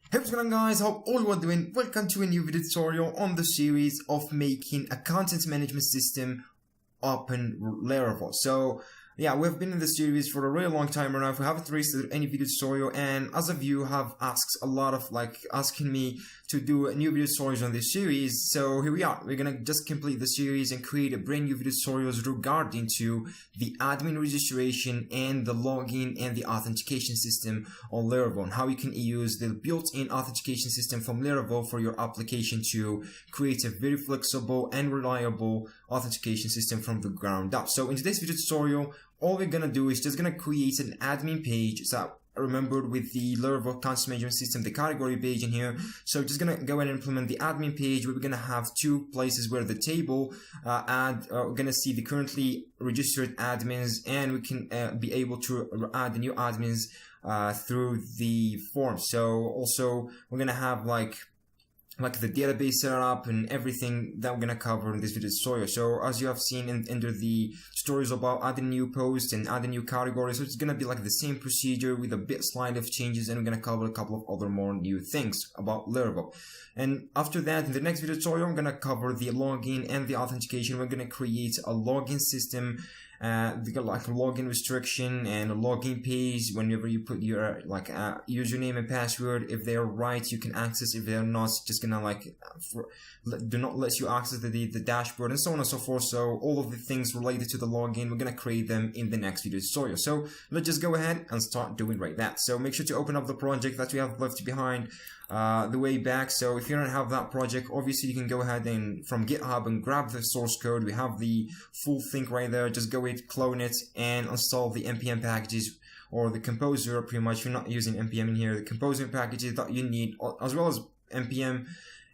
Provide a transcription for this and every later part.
Hey, what's going on, guys? Hope all you are doing. Welcome to a new video tutorial on the series of making a content management system open Laravel. So yeah, we've been in the series for a really long time now. We haven't released any video tutorial, and as of you have asked a lot of asking me to do a new video tutorials on this series. So here we are. We're gonna just complete the series and create a brand new video tutorials regarding to the admin registration and the login and the authentication system on Laravel, and how you can use the built-in authentication system from Laravel for your application to create a very flexible and reliable authentication system from the ground up. So in today's video tutorial, all we're gonna do is just gonna create an admin page. So remembered with the Laravel content management system, the category page in here. So just gonna go ahead and implement the admin page, where we're gonna have two places where the table we're gonna see the currently registered admins, and we can be able to add the new admins through the form. So also we're gonna have like the database setup and everything that we're gonna cover in this video tutorial. So as you have seen under the tutorials about adding new posts and adding new categories, so it's gonna be like the same procedure with a bit slight of changes, and we're gonna cover a couple of other more new things about Laravel. And after that, in the next video tutorial, I'm gonna cover the login and the authentication. We're gonna create a login system, like a login restriction and a login page. Whenever you put your username and password, if they are right, you can access. If they are not, just gonna do not let you access the dashboard, and so on and so forth. So all of the things related to the login, we're gonna create them in the next video tutorial. So let's just go ahead and start doing right that. So make sure to open up the project that we have left behind the way back. So if you don't have that project, obviously you can go ahead and from GitHub and grab the source code. We have the full thing right there. Just go ahead, clone it, and install the npm packages or the composer. Pretty much, you're not using npm in here, the composer packages that you need, as well as npm,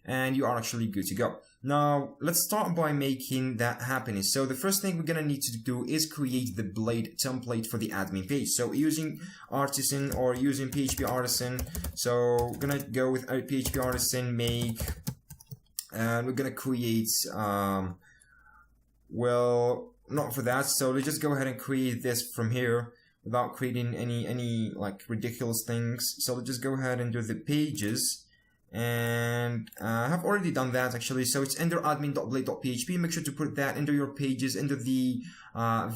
and you are actually good to go. Now let's start by making that happen. So the first thing we're gonna need to do is create the blade template for the admin page. So using Artisan or using PHP Artisan, so we're gonna go with PHP Artisan make, and we're gonna create well, not for that, so let's just go ahead and create this from here without creating any like ridiculous things. So let's just go ahead and do the pages. And I have already done that actually. So it's under admin.blade.php. Make sure to put that into your pages, into the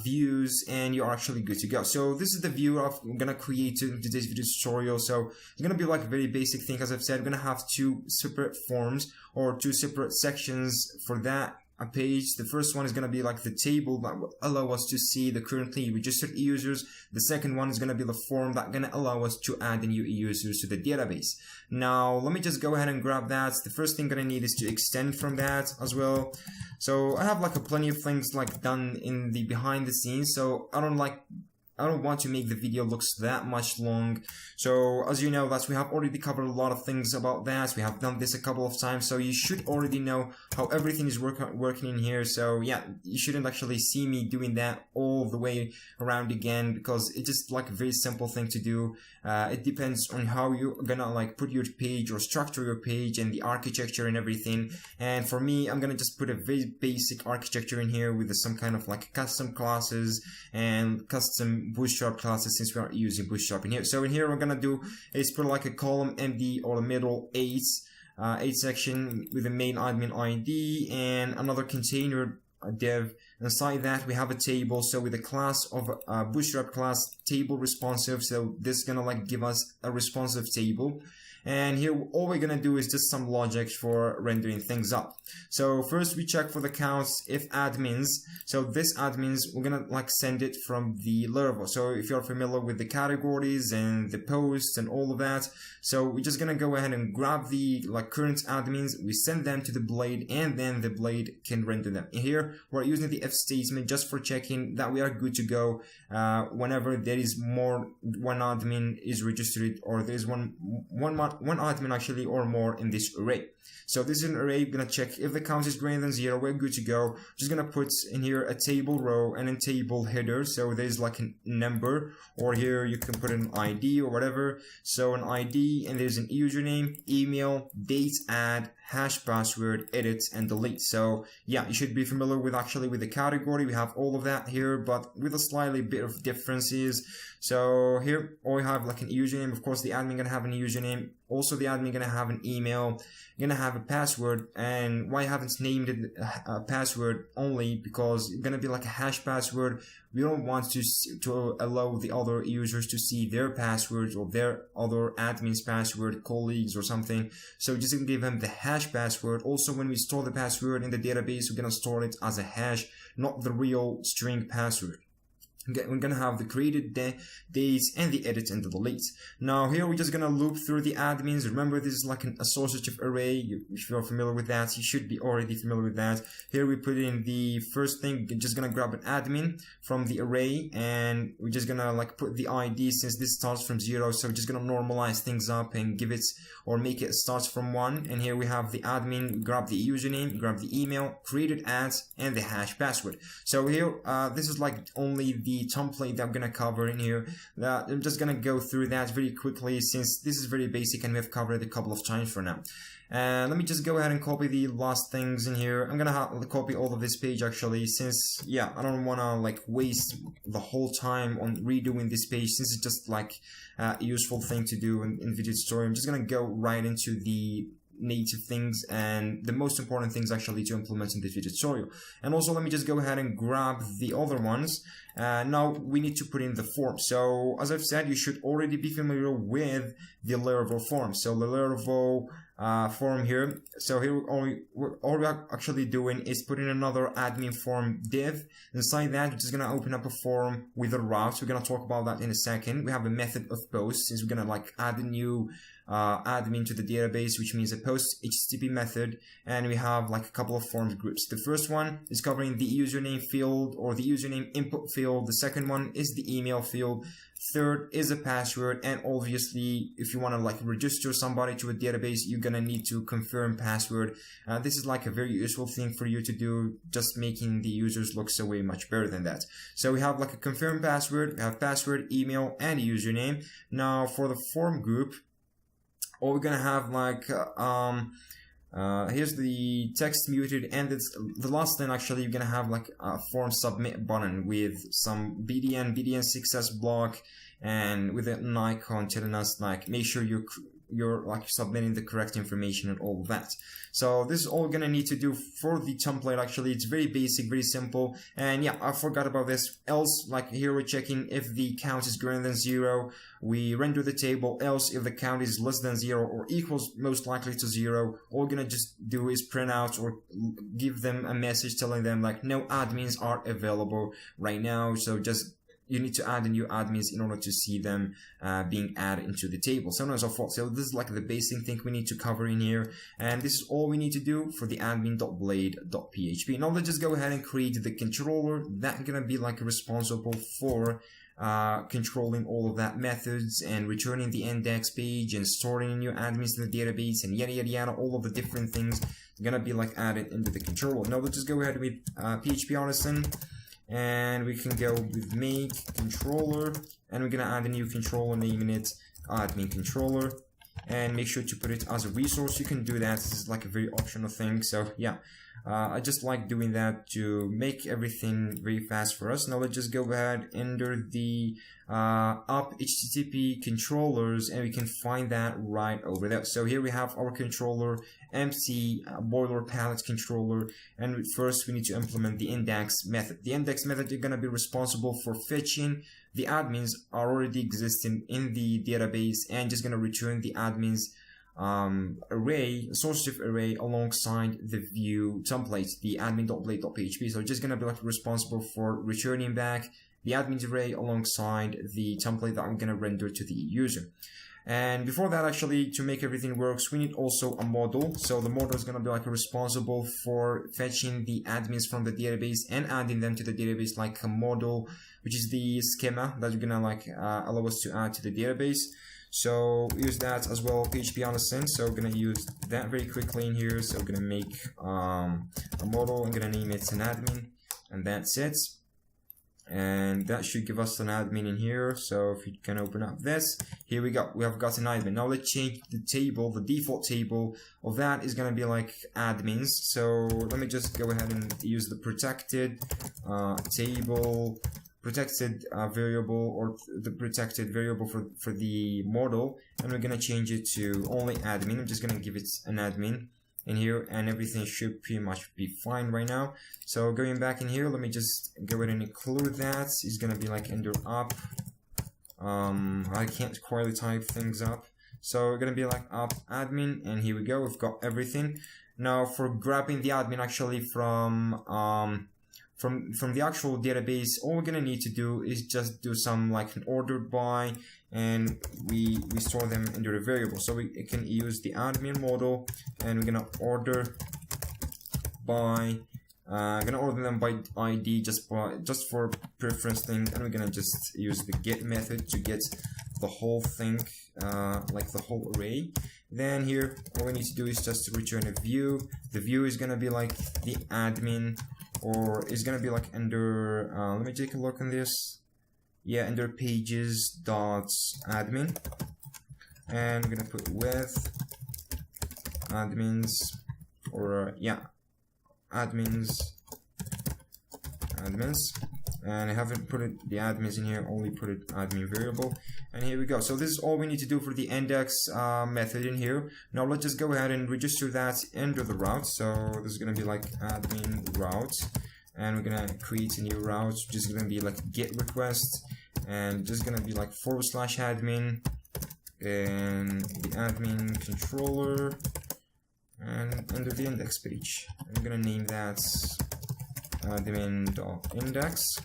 views, and you're actually good to go. So this is the view I'm gonna create in today's video tutorial. So it's gonna be like a very basic thing. As I've said, I'm gonna have two separate forms or two separate sections for that page. The first one is going to be like the table that will allow us to see the currently registered users. The second one is going to be the form that going to allow us to add the new users to the database. Now let me just go ahead and grab that. The first thing that I need is to extend from that as well. So I have a plenty of things done in the behind the scenes, so I don't want to make the video looks that much long. So as you know, we have already covered a lot of things about that. We have done this a couple of times, so you should already know how everything is working in here. So yeah, you shouldn't actually see me doing that all the way around again, because it's just a very simple thing to do. It depends on how you're gonna put your page or structure your page and the architecture and everything. And for me, I'm gonna just put a very basic architecture in here with some kind of custom classes and custom Bootstrap classes, since we are using Bootstrap in here. So in here, we're gonna do is put a column MD or a middle 8 section with the main admin ID and another container dev. Inside that, we have a table. So with a class of Bootstrap class table responsive. So this is gonna give us a responsive table. And here, all we're gonna do is just some logic for rendering things up. So first we check for the counts if admins. So this admins, we're gonna send it from the Laravel. So if you're familiar with the categories and the posts and all of that, so we're just gonna go ahead and grab the current admins, we send them to the blade, and then the blade can render them. Here we're using the if statement just for checking that we are good to go whenever there is one admin is registered, or there is one admin actually or more in this array. So this is an array. We're gonna check if the count is greater than 0, we're good to go. Just gonna put in here a table row and a table header. So there's a number, or here you can put an ID or whatever. So an ID, and there's an username, email, date, add, hash password, edit, and delete. So yeah, you should be familiar with the category. We have all of that here, but with a slightly bit of differences. So here we have an username. Of course, the admin gonna have a username. Also, the admin gonna have an email, you're gonna have a password. And why I haven't named it a password only because it's gonna be like a hash password. We don't want to allow the other users to see their passwords or their other admin's password, colleagues or something. So just gonna give them the hash password. Also, when we store the password in the database, we're gonna store it as a hash, not the real string password. We're gonna have the created days and the edit and the delete. Now here we're just gonna loop through the admins. Remember, this is like an associative array. If you're familiar with that, you should be already familiar with that. Here we put in the first thing. We're just gonna grab an admin from the array, and we're just gonna like put the ID since this starts from 0. So we're just gonna normalize things up and give it or make it starts from 1. And here we have the admin. Grab the username, grab the email, created ads, and the hash password. So here, this is like only the template that I'm gonna cover in here. I'm just gonna go through that very quickly since this is very basic and we have covered it a couple of times for now. And let me just go ahead and copy the last things in here. I'm gonna copy all of this page actually, since yeah, I don't wanna like waste the whole time on redoing this page since it's just like a useful thing to do in video tutorial. I'm just gonna go right into the native things and the most important things actually to implement in this video tutorial. And also let me just go ahead and grab the other ones. Now we need to put in the form. So as I've said, you should already be familiar with the Laravel form. So the Laravel form here. So here all we're actually doing is putting another admin form div. Inside that, we're just gonna open up a form with a route. We're gonna talk about that in a second. We have a method of post since we're gonna like add a new admin to the database, which means a post HTTP method, and we have like a couple of forms groups. The first one is covering the username field or the username input field. The second one is the email field. Third is a password, and obviously if you want to like register somebody to a database, you're gonna need to confirm password. This is like a very useful thing for you to do, just making the users look so way much better than that. So we have like a confirm password, we have password, email, and username. Now for the form group, or we're gonna have like here's the text muted, and it's the last thing actually you're gonna have like a form submit button with some BDN success block and with an icon telling us like make sure you're like submitting the correct information and all of that. So this is all we're gonna need to do for the template. Actually, it's very basic, very simple. And yeah, I forgot about this. Else, like here we're checking if the count is greater than 0, we render the table. Else, if the count is less than 0 or equals most likely to 0, all we're gonna just do is print out or give them a message telling them like no admins are available right now. So just you need to add the new admins in order to see them being added into the table, so on and so forth. So this is like the basic thing we need to cover in here, and this is all we need to do for the admin.blade.php. Now let's just go ahead and create the controller that's gonna be like responsible for controlling all of that methods and returning the index page and storing new admins in the database and yada yada yada. All of the different things are gonna be like added into the controller. Now let's just go ahead with PHP Artisan. And we can go with make controller, and we're gonna add a new controller, naming it admin controller, and make sure to put it as a resource. You can do that. This is like a very optional thing. So yeah, I just like doing that to make everything very fast for us. Now let's just go ahead under the up HTTP controllers, and we can find that right over there. So here we have our controller, MC boiler palette controller, and first we need to implement the index method. The index method is going to be responsible for fetching the admins are already existing in the database and just going to return the admins array, associative array, alongside the view template, the admin.blade.php. So just going to be like responsible for returning back the admins array alongside the template that I'm going to render to the user. And before that, actually, to make everything works, we need also a model. So the model is going to be like responsible for fetching the admins from the database and adding them to the database, like a model, which is the schema that you're going to like allow us to add to the database. So use that as well, PHP Artisan. So we're going to use that very quickly in here. So we're going to make a model. I'm going to name it an admin, and that's it. And that should give us an admin in here. So if you can open up this, here we go, we have got an admin. Now let's change the table. The default table of that is going to be like admins. So let me just go ahead and use the protected table protected variable, or the protected variable for the model, and we're gonna change it to only admin. I'm just gonna give it an admin in here, and everything should pretty much be fine right now. So going back in here, let me just go ahead and include that. It's gonna be like under up. I can't quite type things up, so we're gonna be like up admin, and here we go. We've got everything. Now for grabbing the admin actually from the actual database, all we're gonna need to do is just do some like an ordered by, and we store them into the variable. So we can use the admin model, and we're gonna order by gonna order them by ID just for preference thing, and we're gonna just use the get method to get the whole thing, like the whole array. Then here all we need to do is just to return a view. The view is gonna be like the admin, or is gonna be like under let me take a look on this. Yeah, under pages dot admin, and we're gonna put with admins, or yeah, admins, and I haven't put the admins in here, only put it admin variable, and here we go. So this is all we need to do for the index method in here. Now let's just go ahead and register that under the route. So this is gonna be like admin route, and we're gonna create a new route, which is gonna be like get request, and just gonna be like /admin and the admin controller, and under the index page, I'm gonna name that admin.index.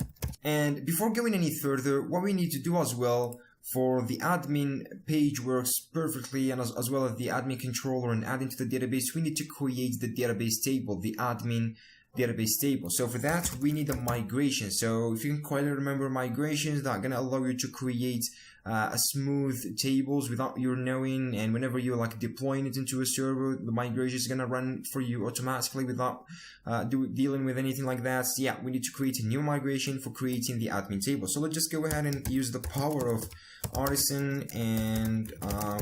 And before going any further, what we need to do as well, for the admin page works perfectly, and as well as the admin controller and adding to the database, we need to create the database table, the admin database table. So for that we need a migration. So if you can quite remember, migrations that are going to allow you to create a smooth tables without your knowing, and whenever you're like deploying it into a server, the migration is going to run for you automatically without dealing with anything like that. So yeah, we need to create a new migration for creating the admin table. So let's just go ahead and use the power of Artisan, and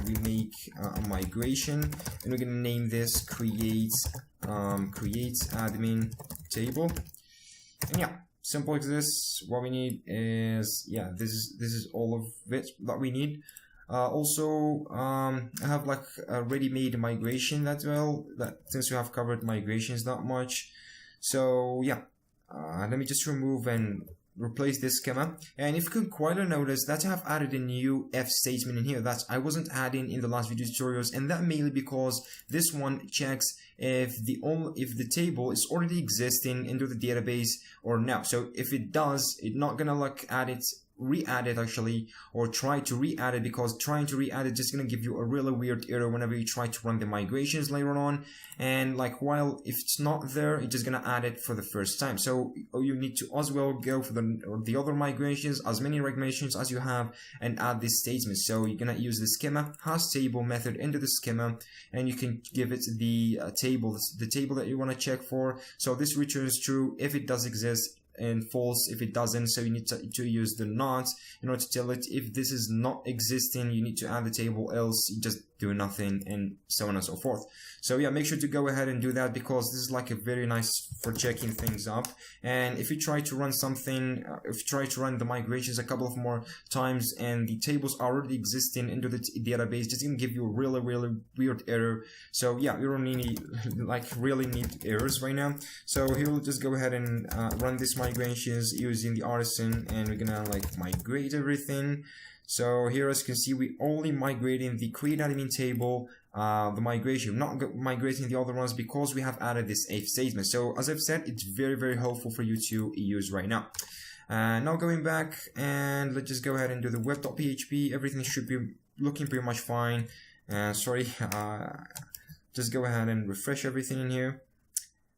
we make a migration, and we're going to name this create admin table. And yeah, simple as this. What we need is, yeah, this is all of it that we need. Also, I have like a ready-made migration as well, that since we have covered migrations that much. So yeah, let me just remove and replace this schema. And if you could quite notice that I have added a new if statement in here that I wasn't adding in the last video tutorials, and that mainly because this one checks if the table is already existing into the database or not. So if it does, it's not gonna like re-add it actually, or try to re-add it, because trying to re-add it is just gonna give you a really weird error whenever you try to run the migrations later on. And like, while if it's not there, it's just gonna add it for the first time. So you need to as well go for the other migrations, as many migrations as you have, and add this statement. So you're gonna use the schema has table method into the schema, and you can give it the table that you want to check for. So this returns true if it does exist, and false if it doesn't. So you need to use the not in order to tell it if this is not existing, you need to add the table, else you just do nothing, and so on and so forth. So yeah, make sure to go ahead and do that, because this is like a very nice for checking things up. And if you try to run something, if you try to run the migrations a couple of more times and the tables are already existing into the database, it's gonna give you a really weird error. So yeah, you don't really need errors right now. So here we'll just go ahead and run these migrations using the Artisan, and we're gonna like migrate everything. So here, as you can see, we only migrating the create admin table, the migration, not migrating the other ones, because we have added this if statement. So as I've said, it's very helpful for you to use right now. Now going back, and let's just go ahead and do the web.php. Everything should be looking pretty much fine. Sorry, just go ahead and refresh everything in here.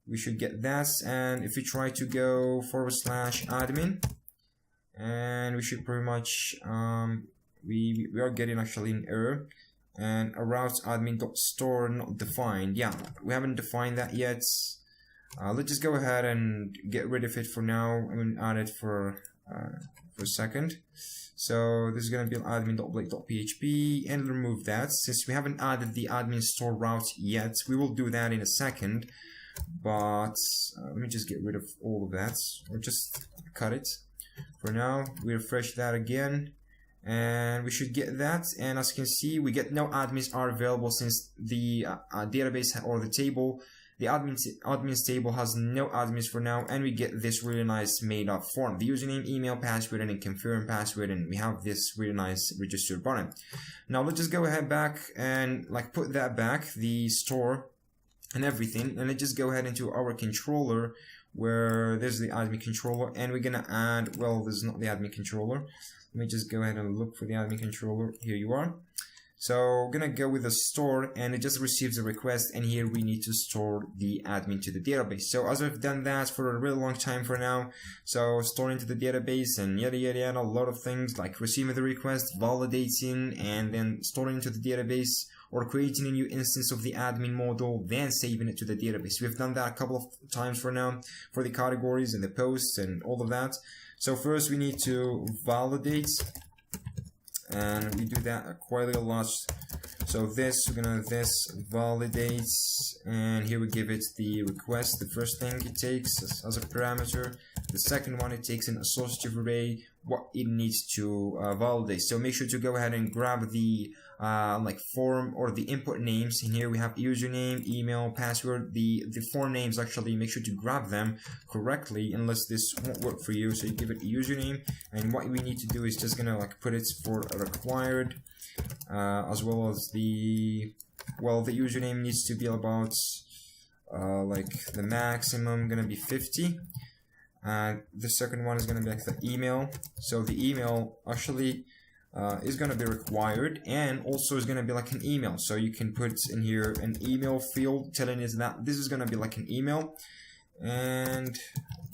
We should get that. And if we try to go /admin, and we should pretty much we are getting actually an error, and a route admin.store not defined. Yeah, we haven't defined that yet. Let's just go ahead and get rid of it for now. I'm gonna add it for a second. So this is gonna be admin.blake.php, and remove that since we haven't added the admin store route yet. We will do that in a second, but let me just get rid of all of that, or just cut it. for now. We refresh that again, and we should get that. And as you can see, we get no admins are available since the database or the table, the admins table has no admins for now. And we get this really nice made up form, the username, email, password, and then confirm password, and we have this really nice register button. Now let's just go ahead back and like put that back, the store and everything, and let's just go ahead into our controller where there's the admin controller, and we're gonna add, well, this is not the admin controller. Let me just go ahead and look for the admin controller. Here you are. So we're gonna go with the store, and it just receives a request, and here we need to store the admin to the database. So as I've done that for a really long time for now, so storing to the database and yada yada yada, a lot of things like receiving the request, validating, and then storing to the database, or creating a new instance of the admin model, then saving it to the database. We've done that a couple of times for now for the categories and the posts and all of that. So first we need to validate, and we do that quite a lot. So this, we're gonna this validates, and here we give it the request. The first thing it takes as a parameter. The second one, it takes an associative array, what it needs to validate. So make sure to go ahead and grab the like form or the input names. In here we have username, email, password. The form names, actually make sure to grab them correctly, unless this won't work for you. So you give it a username, and what we need to do is just gonna like put it for a required, as well as the, well, the username needs to be about like the maximum gonna be 50. The second one is gonna be like the email. So the email actually is going to be required, and also is going to be like an email. So you can put in here an email field telling us that this is going to be like an email. And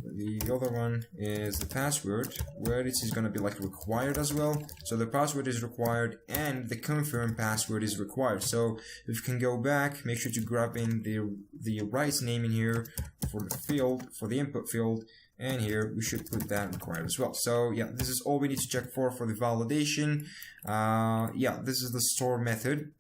the other one is the password, where it is going to be like required as well. So the password is required and the confirm password is required. So if you can go back, make sure to grab in the right name in here for the field, for the input field. And here we should put that required as well. So yeah, this is all we need to check for the validation. Yeah, this is the store method.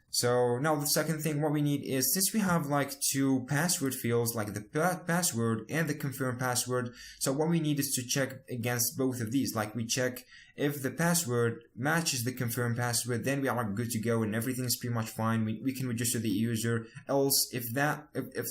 So now the second thing, what we need is, since we have like two password fields, like the password and the confirm password, so what we need is to check against both of these. Like we check if the password matches the confirm password, then we are good to go and everything's pretty much fine. We can register the user. Else, if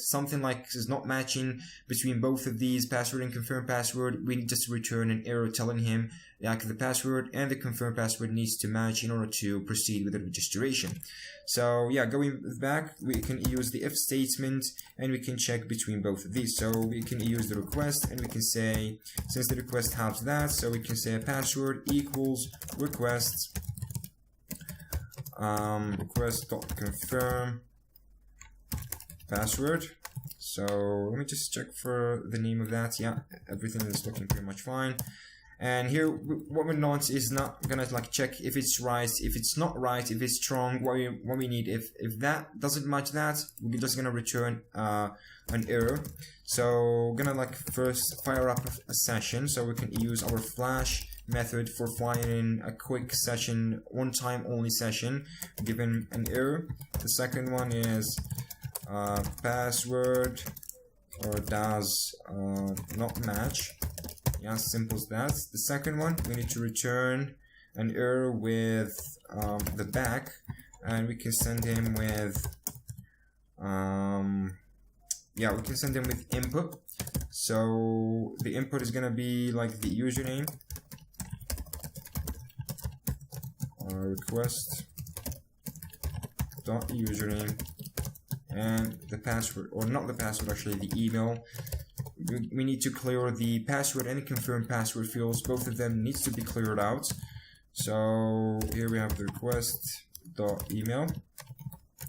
something like is not matching between both of these, password and confirm password, we need just to return an error telling him like the password and the confirm password needs to match in order to proceed with the registration. So yeah, going back, we can use the if statement and we can check between both of these. So we can use the request and we can say, since the request has that, so we can say a password equals request request.confirm password. So let me just check for the name of that. Yeah, everything is looking pretty much fine. And here, what we want is not gonna like check if it's right, if it's not right, if it's strong. What we need, if that doesn't match that, we're just gonna return an error. So we're gonna like first fire up a session, so we can use our flash method for firing a quick session, one time only session, given an error. The second one is password or does not match. Yeah, simple as that. The second one, we need to return an error with the back, and we can send him with yeah, we can send him with input. So the input is gonna be like the username, request dot username, and the password, or not the password, actually the email. We need to clear the password and the confirm password fields. Both of them needs to be cleared out. So here we have the request dot email,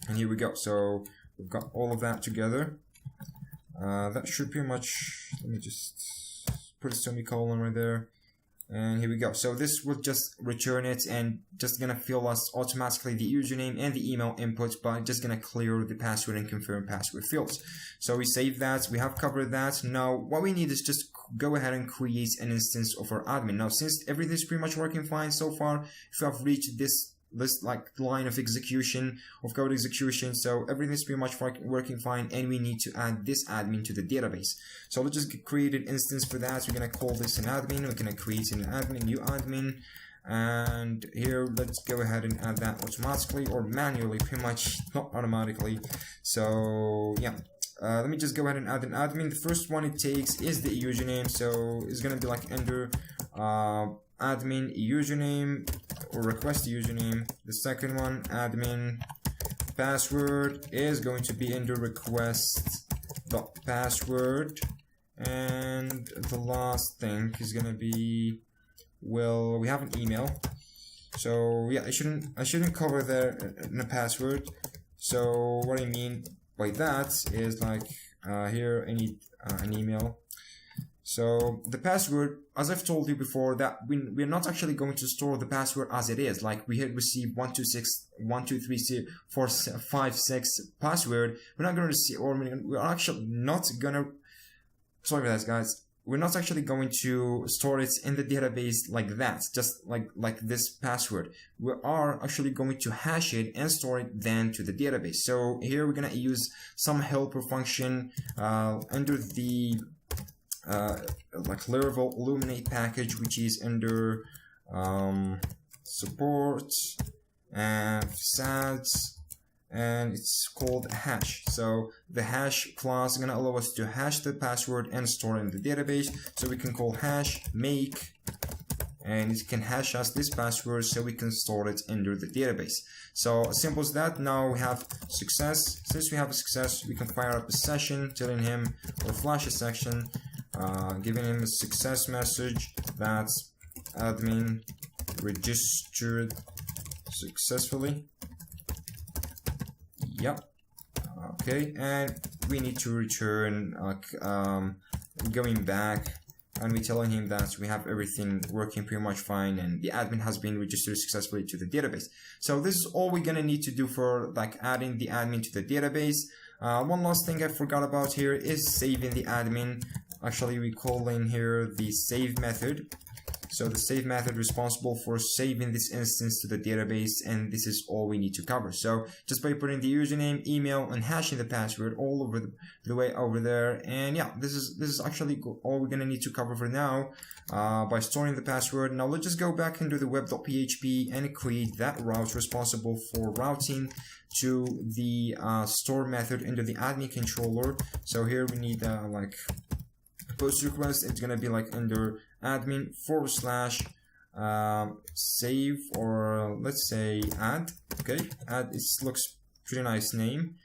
and here we go. So we've got all of that together. That should pretty much, let me just put a semicolon right there, and here we go. So this will just return it and just gonna fill us automatically the username and the email input, but just gonna clear the password and confirm password fields. So we save that, we have covered that. Now what we need is just go ahead and create an instance of our admin. Now since everything's pretty much working fine so far, if you have reached this this like line of execution, of code execution. So everything's pretty much working fine, and we need to add this admin to the database. So let's just create an instance for that. We're gonna call this an admin. We're gonna create an admin, new admin, and here let's go ahead and add that automatically or manually, pretty much, not automatically. So yeah. Let me just go ahead and add an admin. The first one it takes is the username, so it's gonna be like under admin username or request username. The second one, admin password, is going to be under request.password, and the last thing is gonna be, well, we have an email. So yeah, I shouldn't cover the password. So what I mean by that is like here I need an email. So the password, as I've told you before, that we're not actually going to store the password as it is. Like we had received 1234556 password. We're not going to receive, or we're actually not gonna. Sorry for that, guys. We're not actually going to store it in the database like that, just like this password. We are actually going to hash it and store it then to the database. So here we're gonna use some helper function under the like Laravel Illuminate package, which is under support and facades, and it's called hash. So the hash class is going to allow us to hash the password and store it in the database. So we can call hash make, and it can hash us this password so we can store it under the database. So as simple as that. Now we have success. Since we have a success, we can fire up a session telling him, or flash a section giving him a success message that's admin registered successfully. Yep. Okay, and we need to return going back, and we're telling him that we have everything working pretty much fine and the admin has been registered successfully to the database. So this is all we're gonna need to do for like adding the admin to the database. One last thing I forgot about here is saving the admin. Actually, we call in here the save method. So the save method responsible for saving this instance to the database, and this is all we need to cover. So just by putting the username, email, and hashing the password all over the way over there, and yeah, this is actually all we're gonna need to cover for now. By storing the password. Now let's just go back into the web.php and create that route responsible for routing to the store method into the admin controller. So here we need like post request. It's gonna be like under admin / save, or let's say add. Okay, add, it looks pretty nice name.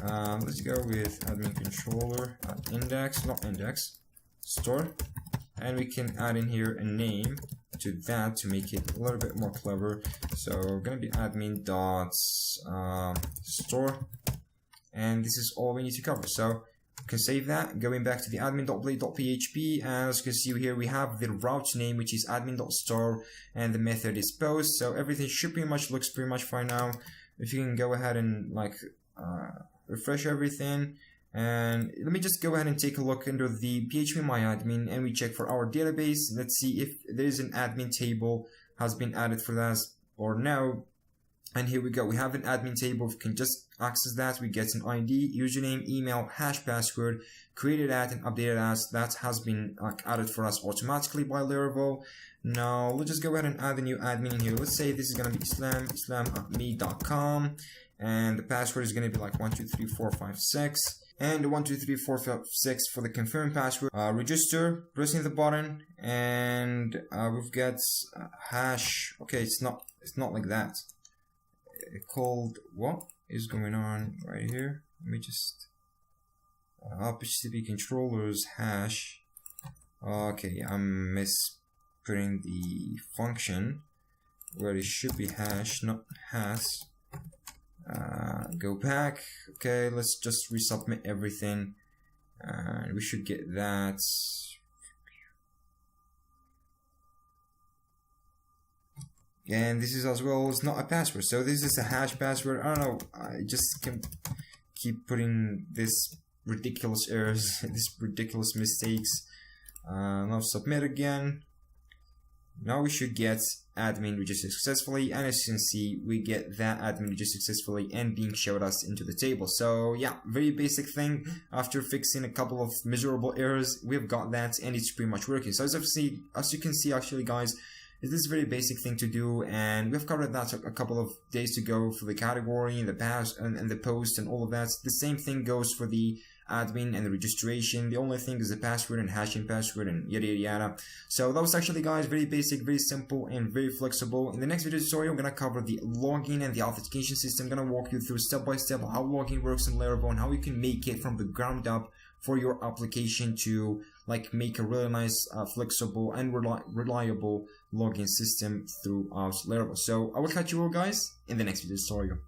Let's go with admin controller index, not index, store, and we can add in here a name to that to make it a little bit more clever. So gonna be admin dot store, and this is all we need to cover. So can save that, going back to the admin.blade.php, and as you can see here we have the route name, which is admin.store, and the method is post. So everything should looks pretty much fine now. If you can go ahead and like refresh everything, and let me just go ahead and take a look under the phpMyAdmin, and we check for our database. Let's see if there is an admin table has been added for that or no. And here we go, we have an admin table. We can just access that. We get an ID, username, email, hash, password, created at and updated as. That has been added for us automatically by Laravel. Now let's just go ahead and add a new admin in here. Let's say this is going to be islam@me.com, and the password is going to be like 123456, and the 123456 for the confirm password. Register, pressing the button, and we've got hash. Okay, it's not like that. Called, what is going on right here? Let me just HTTP controllers hash. Okay, I'm misputting the function where it should be hash, not has. Go back. Okay, let's just resubmit everything, and we should get that. And this is as well as not a password, so this is a hash password. I don't know, I just can keep putting this ridiculous errors, these ridiculous mistakes. Now submit again. Now we should get admin registered successfully, and as you can see, we get that admin registered successfully and being showed us into the table. So yeah, very basic thing. After fixing a couple of miserable errors, we've got that, and it's pretty much working. So as you can see, actually, guys, this is a very basic thing to do, and we've covered that a couple of days to go for the category, the pass, and the post, and all of that. The same thing goes for the admin and the registration. The only thing is the password and hashing password and yada yada yada. So that was actually, guys, very basic, very simple, and very flexible. In the next video tutorial, I'm gonna cover the login and the authentication system. I'm gonna walk you through step by step how login works in Laravel and how you can make it from the ground up for your application to like make a really nice, flexible and reliable login system throughout Laravel. So I will catch you all, guys, in the next video tutorial.